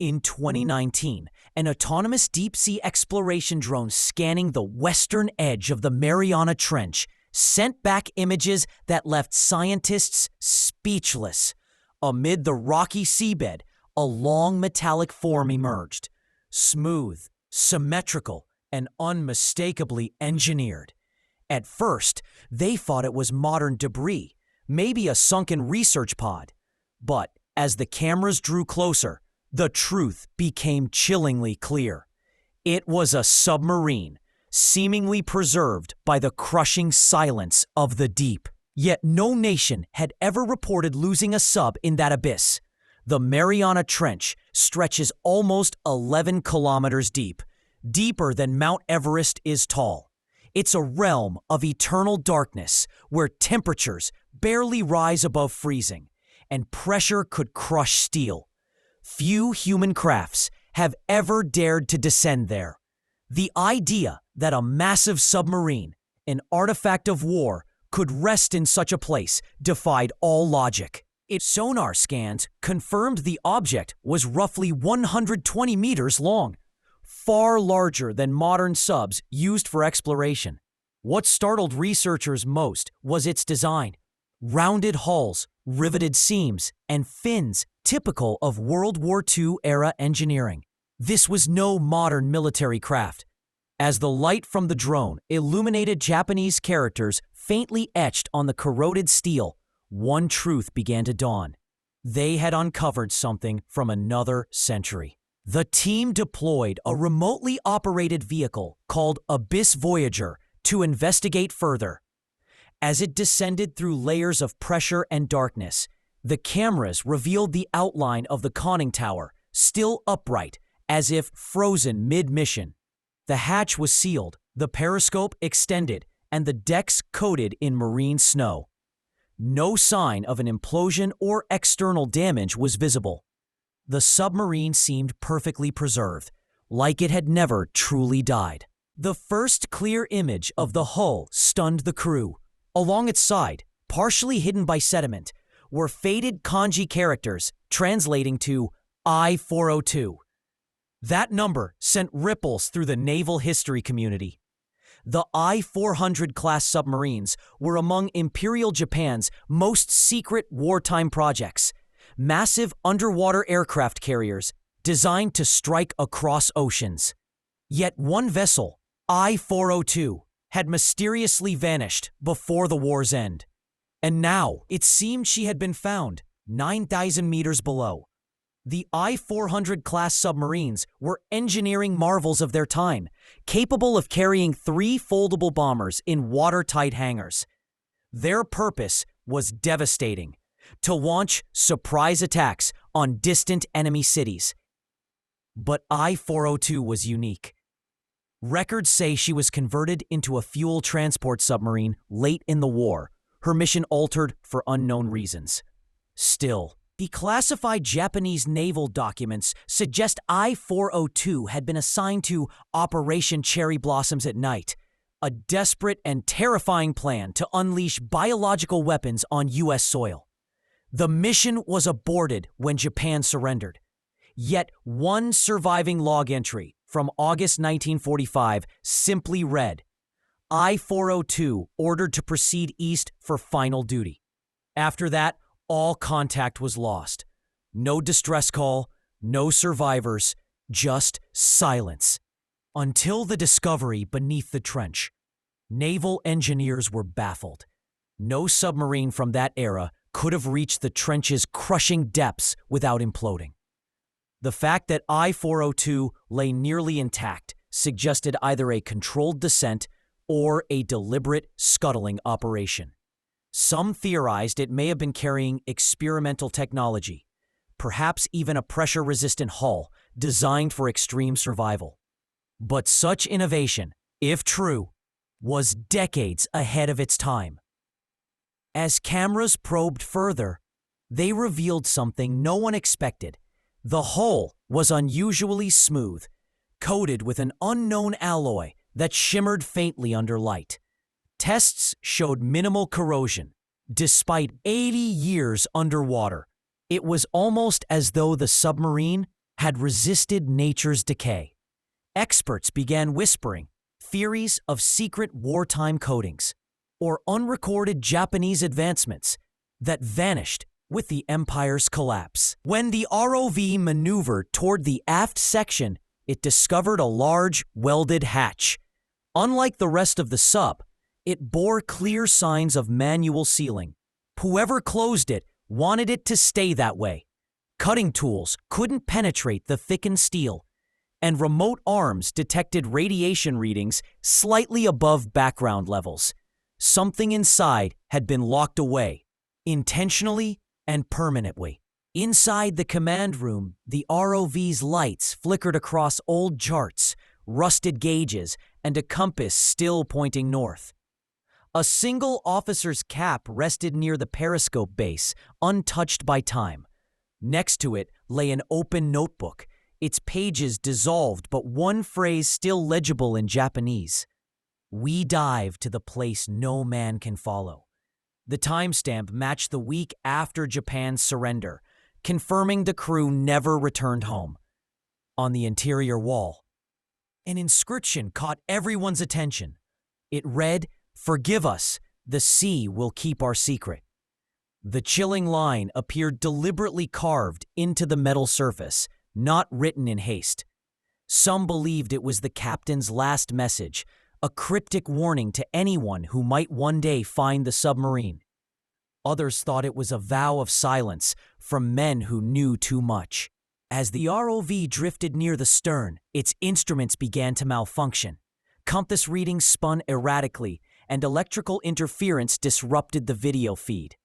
In 2019, an autonomous deep-sea exploration drone scanning the western edge of the Mariana Trench sent back images that left scientists speechless. Amid the rocky seabed, a long metallic form emerged, smooth, symmetrical, and unmistakably engineered. At first, they thought it was modern debris, maybe a sunken research pod. But as the cameras drew closer, the truth became chillingly clear. It was a submarine, seemingly preserved by the crushing silence of the deep. Yet no nation had ever reported losing a sub in that abyss. The Mariana Trench stretches almost 11 kilometers deep, deeper than Mount Everest is tall. It's a realm of eternal darkness where temperatures barely rise above freezing, and pressure could crush steel. Few human crafts have ever dared to descend there. The idea that a massive submarine, an artifact of war, could rest in such a place defied all logic. Its sonar scans confirmed the object was roughly 120 meters long, far larger than modern subs used for exploration. What startled researchers most was its design. Rounded hulls, riveted seams, and fins typical of World War II-era engineering. This was no modern military craft. As the light from the drone illuminated Japanese characters faintly etched on the corroded steel, one truth began to dawn. They had uncovered something from another century. The team deployed a remotely operated vehicle called Abyss Voyager to investigate further. As it descended through layers of pressure and darkness, the cameras revealed the outline of the conning tower, still upright, as if frozen mid-mission. The hatch was sealed, the periscope extended, and the decks coated in marine snow. No sign of an implosion or external damage was visible. The submarine seemed perfectly preserved, like it had never truly died. The first clear image of the hull stunned the crew. Along its side, partially hidden by sediment, were faded kanji characters translating to I-402. That number sent ripples through the naval history community. The I-400 class submarines were among Imperial Japan's most secret wartime projects, massive underwater aircraft carriers designed to strike across oceans. Yet one vessel, I-402, had mysteriously vanished before the war's end. And now it seemed she had been found 9,000 meters below. The I-400 class submarines were engineering marvels of their time, capable of carrying 3 foldable bombers in watertight hangars. Their purpose was devastating: to launch surprise attacks on distant enemy cities. But I-402 was unique. Records say she was converted into a fuel transport submarine late in the war, her mission altered for unknown reasons. Still, declassified Japanese naval documents suggest I-402 had been assigned to Operation Cherry Blossoms at Night, a desperate and terrifying plan to unleash biological weapons on U.S. soil. The mission was aborted when Japan surrendered. Yet one surviving log entry from August 1945 simply read, I-402 ordered to proceed east for final duty. After that, all contact was lost. No distress call, no survivors, just silence. Until the discovery beneath the trench, naval engineers were baffled. No submarine from that era could have reached the trench's crushing depths without imploding. The fact that I-402 lay nearly intact suggested either a controlled descent or a deliberate scuttling operation. Some theorized it may have been carrying experimental technology, perhaps even a pressure-resistant hull designed for extreme survival. But such innovation, if true, was decades ahead of its time. As cameras probed further, they revealed something no one expected. The hull was unusually smooth, coated with an unknown alloy that shimmered faintly under light. Tests showed minimal corrosion. Despite 80 years underwater, it was almost as though the submarine had resisted nature's decay. Experts began whispering theories of secret wartime codings or unrecorded Japanese advancements that vanished with the Empire's collapse. When the ROV maneuvered toward the aft section, it discovered a large, welded hatch. Unlike the rest of the sub, it bore clear signs of manual sealing. Whoever closed it wanted it to stay that way. Cutting tools couldn't penetrate the thickened steel, and remote arms detected radiation readings slightly above background levels. Something inside had been locked away, intentionally and permanently. Inside the command room, the ROV's lights flickered across old charts, rusted gauges, and a compass still pointing north. A single officer's cap rested near the periscope base, untouched by time. Next to it lay an open notebook, its pages dissolved but one phrase still legible in Japanese. "We dive to the place no man can follow." The timestamp matched the week after Japan's surrender, confirming the crew never returned home. On the interior wall, an inscription caught everyone's attention. It read, "Forgive us, the sea will keep our secret." The chilling line appeared deliberately carved into the metal surface, not written in haste. Some believed it was the captain's last message, a cryptic warning to anyone who might one day find the submarine. Others thought it was a vow of silence from men who knew too much. As the ROV drifted near the stern, its instruments began to malfunction. Compass readings spun erratically, and electrical interference disrupted the video feed.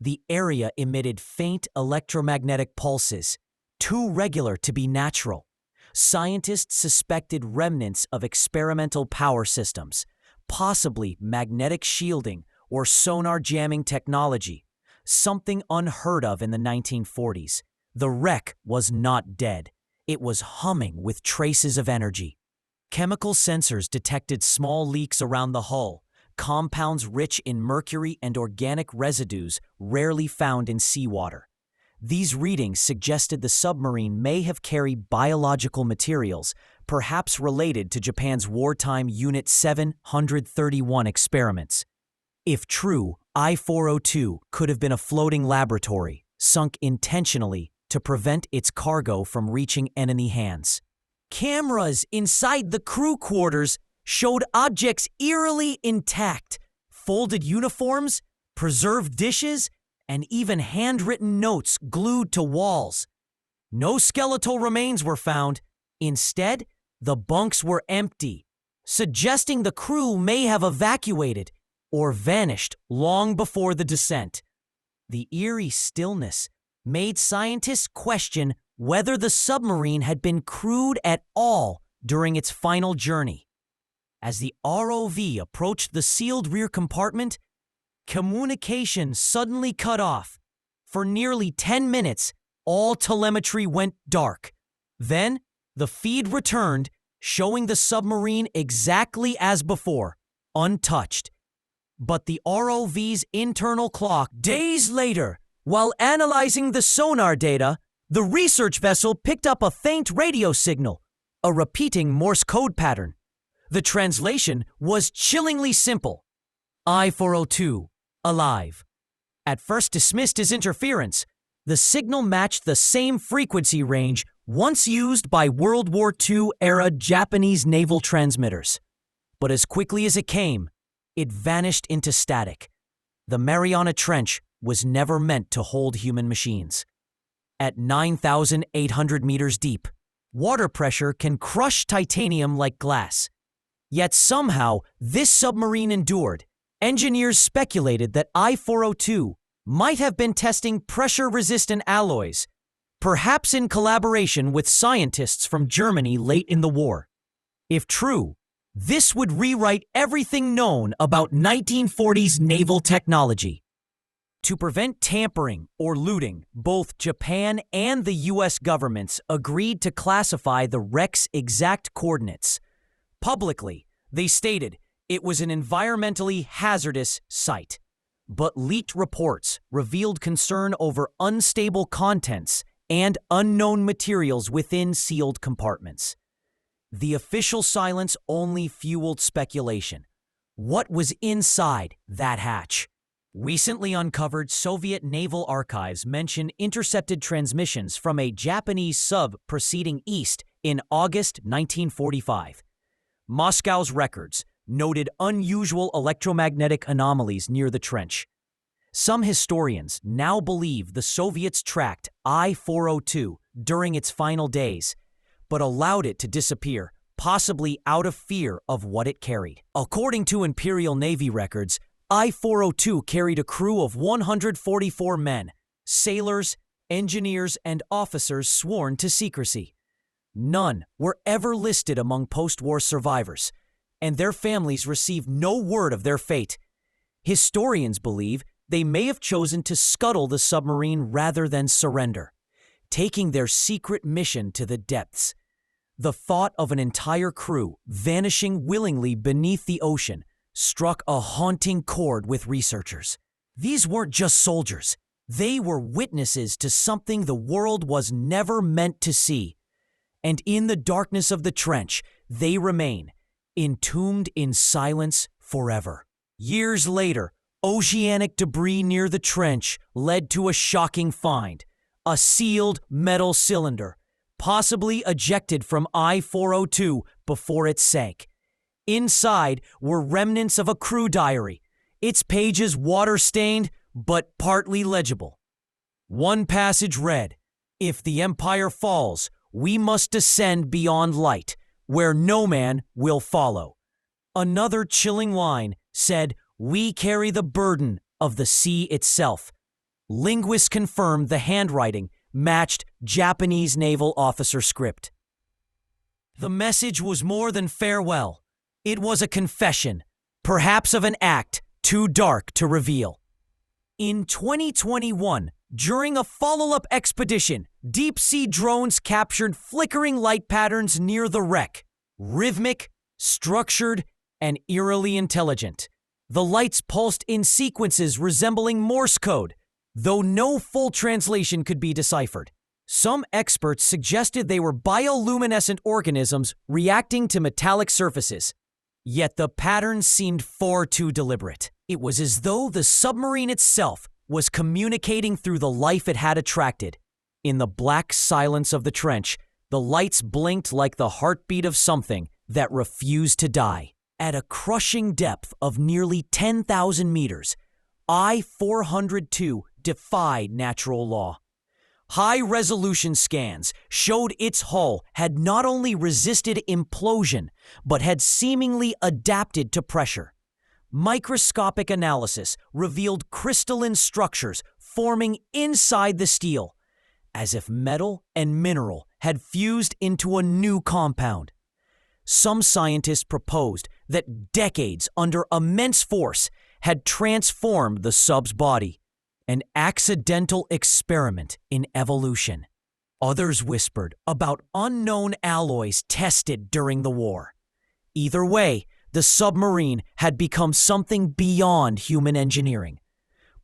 The area emitted faint electromagnetic pulses, too regular to be natural. Scientists suspected remnants of experimental power systems, possibly magnetic shielding or sonar jamming technology, something unheard of in the 1940s. The wreck was not dead. It was humming with traces of energy. Chemical sensors detected small leaks around the hull, compounds rich in mercury and organic residues rarely found in seawater. These readings suggested the submarine may have carried biological materials, perhaps related to Japan's wartime Unit 731 experiments. If true, I-402 could have been a floating laboratory, sunk intentionally to prevent its cargo from reaching enemy hands. Cameras inside the crew quarters showed objects eerily intact: folded uniforms, preserved dishes, and even handwritten notes glued to walls. No skeletal remains were found. Instead, the bunks were empty, suggesting the crew may have evacuated or vanished long before the descent. The eerie stillness made scientists question whether the submarine had been crewed at all during its final journey. As the ROV approached the sealed rear compartment, communication suddenly cut off. For nearly 10 minutes, all telemetry went dark. Then, the feed returned, showing the submarine exactly as before, untouched. But the ROV's internal clock, days later, while analyzing the sonar data, the research vessel picked up a faint radio signal, a repeating Morse code pattern. The translation was chillingly simple: I-402, alive. At first dismissed as interference, the signal matched the same frequency range once used by World War II-era Japanese naval transmitters. But as quickly as it came, it vanished into static. The Mariana Trench was never meant to hold human machines. At 9,800 meters deep, water pressure can crush titanium like glass. Yet somehow, this submarine endured. Engineers speculated that I-402 might have been testing pressure-resistant alloys, perhaps in collaboration with scientists from Germany late in the war. If true, this would rewrite everything known about 1940s naval technology. To prevent tampering or looting, both Japan and the U.S. governments agreed to classify the wreck's exact coordinates. Publicly, they stated it was an environmentally hazardous site. But leaked reports revealed concern over unstable contents and unknown materials within sealed compartments. The official silence only fueled speculation. What was inside that hatch? Recently uncovered Soviet naval archives mention intercepted transmissions from a Japanese sub proceeding east in August 1945. Moscow's records noted unusual electromagnetic anomalies near the trench. Some historians now believe the Soviets tracked I-402 during its final days, but allowed it to disappear, possibly out of fear of what it carried. According to Imperial Navy records, I-402 carried a crew of 144 men, sailors, engineers, and officers sworn to secrecy. None were ever listed among post-war survivors, and their families received no word of their fate. Historians believe they may have chosen to scuttle the submarine rather than surrender, taking their secret mission to the depths. The thought of an entire crew vanishing willingly beneath the ocean struck a haunting chord with researchers. These weren't just soldiers. They were witnesses to something the world was never meant to see. And in the darkness of the trench, they remain, entombed in silence forever. Years later, oceanic debris near the trench led to a shocking find: a sealed metal cylinder, possibly ejected from I-402 before it sank. Inside were remnants of a crew diary, its pages water-stained but partly legible. One passage read, "If the empire falls, we must descend beyond light, where no man will follow." Another chilling line said, "We carry the burden of the sea itself." Linguists confirmed the handwriting matched Japanese naval officer script. The message was more than farewell. It was a confession, perhaps of an act too dark to reveal. In 2021, during a follow-up expedition, deep-sea drones captured flickering light patterns near the wreck. Rhythmic, structured, and eerily intelligent. The lights pulsed in sequences resembling Morse code, though no full translation could be deciphered. Some experts suggested they were bioluminescent organisms reacting to metallic surfaces. Yet the patterns seemed far too deliberate. It was as though the submarine itself was communicating through the life it had attracted. In the black silence of the trench, the lights blinked like the heartbeat of something that refused to die. At a crushing depth of nearly 10,000 meters, I-402 defied natural law. High-resolution scans showed its hull had not only resisted implosion, but had seemingly adapted to pressure. Microscopic analysis revealed crystalline structures forming inside the steel, as if metal and mineral had fused into a new compound. Some scientists proposed that decades under immense force had transformed the sub's body, an accidental experiment in evolution. Others whispered about unknown alloys tested during the war. Either way, the submarine had become something beyond human engineering.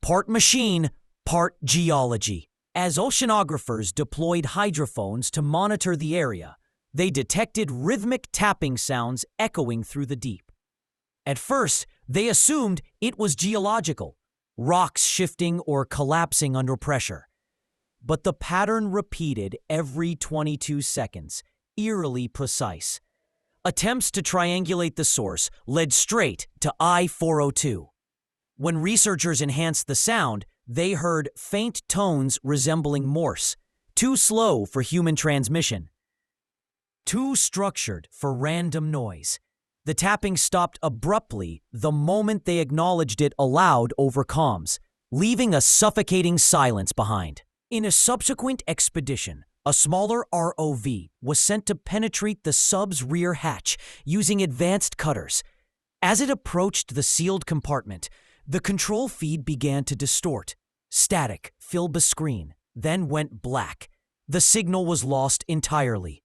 Part machine, part geology. As oceanographers deployed hydrophones to monitor the area, they detected rhythmic tapping sounds echoing through the deep. At first, they assumed it was geological, rocks shifting or collapsing under pressure. But the pattern repeated every 22 seconds, eerily precise. Attempts to triangulate the source led straight to I-402. When researchers enhanced the sound, they heard faint tones resembling Morse, too slow for human transmission, too structured for random noise. The tapping stopped abruptly the moment they acknowledged it aloud over comms, leaving a suffocating silence behind. In a subsequent expedition, a smaller ROV was sent to penetrate the sub's rear hatch using advanced cutters. As it approached the sealed compartment, the control feed began to distort. Static filled the screen, then went black. The signal was lost entirely.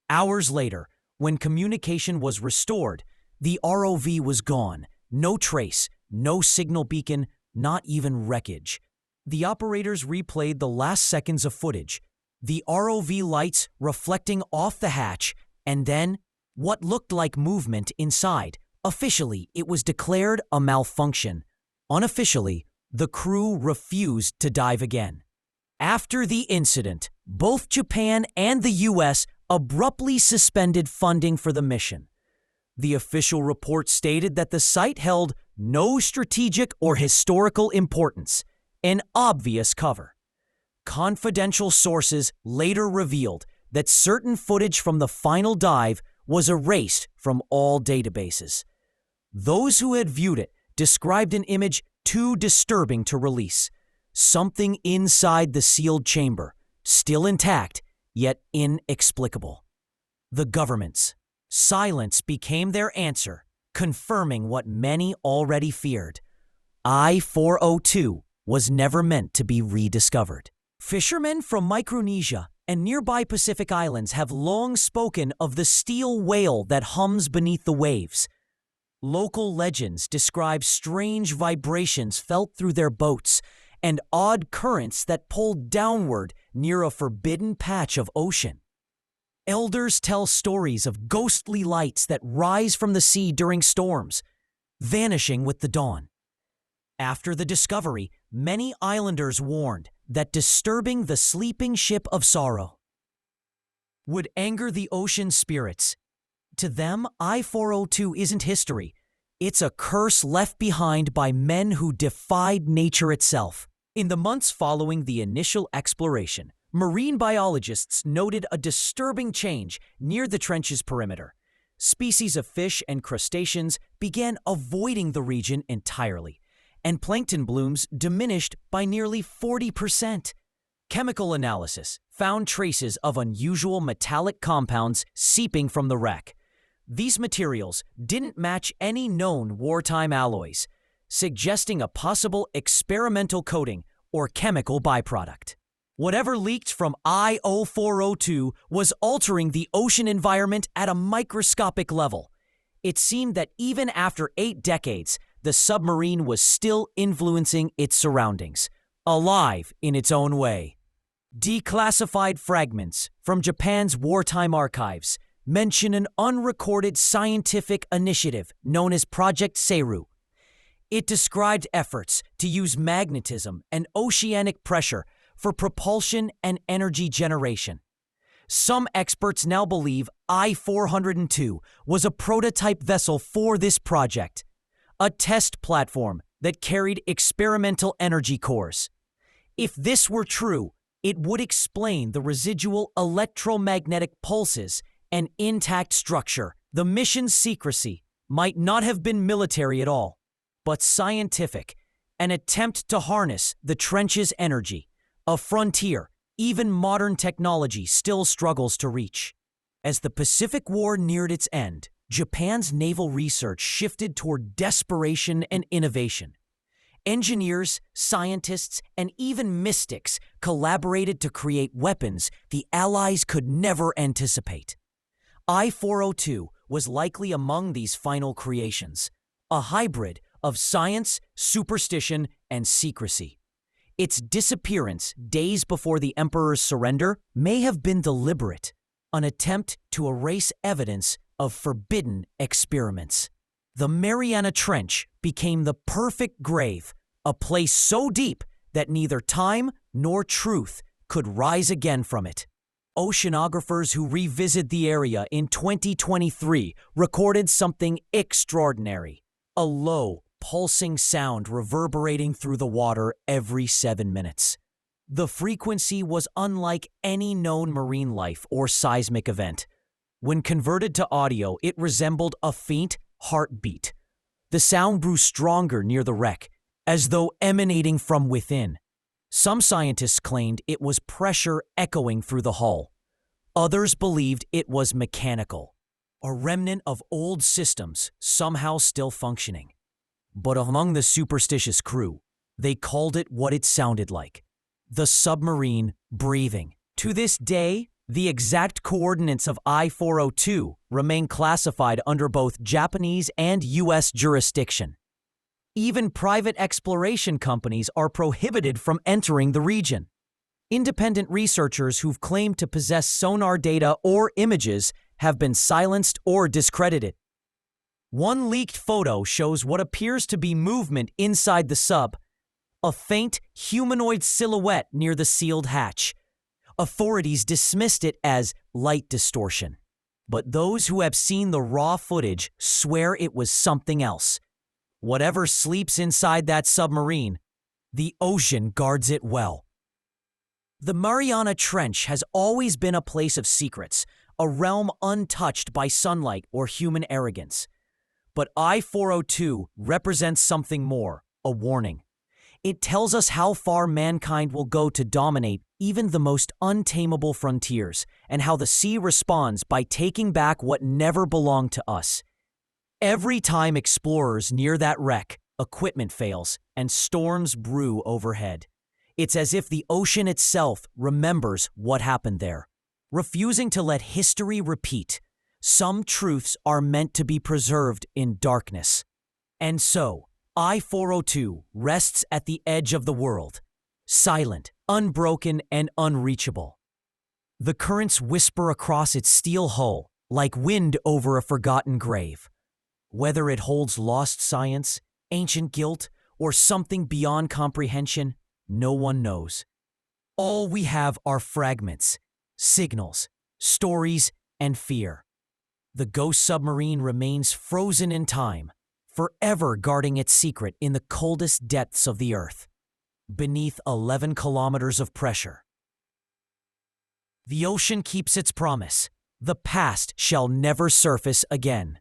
Hours later, when communication was restored, the ROV was gone. No trace, no signal beacon, not even wreckage. The operators replayed the last seconds of footage. the ROV lights reflecting off the hatch, and then what looked like movement inside. Officially, it was declared a malfunction. Unofficially, the crew refused to dive again. After the incident, both Japan and the U.S. abruptly suspended funding for the mission. The official report stated that the site held no strategic or historical importance, an obvious cover. Confidential sources later revealed that certain footage from the final dive was erased from all databases. Those who had viewed it described an image too disturbing to release. Something inside the sealed chamber, still intact, yet inexplicable. The government's silence became their answer, confirming what many already feared. I-402 was never meant to be rediscovered. Fishermen from Micronesia and nearby Pacific islands have long spoken of the steel whale that hums beneath the waves. Local legends describe strange vibrations felt through their boats and odd currents that pull downward near a forbidden patch of ocean. Elders tell stories of ghostly lights that rise from the sea during storms, vanishing with the dawn. After the discovery, many islanders warned that disturbing the sleeping ship of sorrow would anger the ocean spirits. To them, I-402 isn't history. It's a curse left behind by men who defied nature itself. In the months following the initial exploration, marine biologists noted a disturbing change near the trench's perimeter. Species of fish and crustaceans began avoiding the region entirely, and plankton blooms diminished by nearly 40%. Chemical analysis found traces of unusual metallic compounds seeping from the wreck. These materials didn't match any known wartime alloys, suggesting a possible experimental coating or chemical byproduct. Whatever leaked from I-402 was altering the ocean environment at a microscopic level. It seemed that even after 8 decades, the submarine was still influencing its surroundings, alive in its own way. Declassified fragments from Japan's wartime archives mention an unrecorded scientific initiative known as Project Seiru. It described efforts to use magnetism and oceanic pressure for propulsion and energy generation. Some experts now believe I-402 was a prototype vessel for this project, a test platform that carried experimental energy cores. If this were true, it would explain the residual electromagnetic pulses and intact structure. The mission's secrecy might not have been military at all, but scientific, an attempt to harness the trench's energy, a frontier even modern technology still struggles to reach. As the Pacific War neared its end, Japan's naval research shifted toward desperation and innovation. Engineers, scientists, and even mystics collaborated to create weapons the Allies could never anticipate. I-402 was likely among these final creations, a hybrid of science, superstition, and secrecy. Its disappearance days before the Emperor's surrender may have been deliberate, an attempt to erase evidence of forbidden experiments. The Mariana Trench became the perfect grave, a place so deep that neither time nor truth could rise again from it. Oceanographers who revisit the area in 2023 recorded something extraordinary, a low, pulsing sound reverberating through the water every 7 minutes. The frequency was unlike any known marine life or seismic event. When converted to audio, it resembled a faint heartbeat. The sound grew stronger near the wreck, as though emanating from within. Some scientists claimed it was pressure echoing through the hull. Others believed it was mechanical, a remnant of old systems somehow still functioning. But among the superstitious crew, they called it what it sounded like: the submarine breathing. To this day, the exact coordinates of I-402 remain classified under both Japanese and U.S. jurisdiction. Even private exploration companies are prohibited from entering the region. Independent researchers who've claimed to possess sonar data or images have been silenced or discredited. One leaked photo shows what appears to be movement inside the sub, a faint humanoid silhouette near the sealed hatch. Authorities dismissed it as light distortion, but those who have seen the raw footage swear it was something else. Whatever sleeps inside that submarine, the ocean guards it well. The Mariana Trench has always been a place of secrets, a realm untouched by sunlight or human arrogance. But I-402 represents something more, a warning. It tells us how far mankind will go to dominate even the most untamable frontiers, and how the sea responds by taking back what never belonged to us. Every time explorers near that wreck, equipment fails and storms brew overhead. It's as if the ocean itself remembers what happened there, refusing to let history repeat. Some truths are meant to be preserved in darkness. And so, I-402 rests at the edge of the world, silent, unbroken, and unreachable. The currents whisper across its steel hull like wind over a forgotten grave. Whether it holds lost science, ancient guilt, or something beyond comprehension, no one knows. All we have are fragments, signals, stories, and fear. The ghost submarine remains frozen in time, forever guarding its secret in the coldest depths of the earth, beneath 11 kilometers of pressure. The ocean keeps its promise. The past shall never surface again.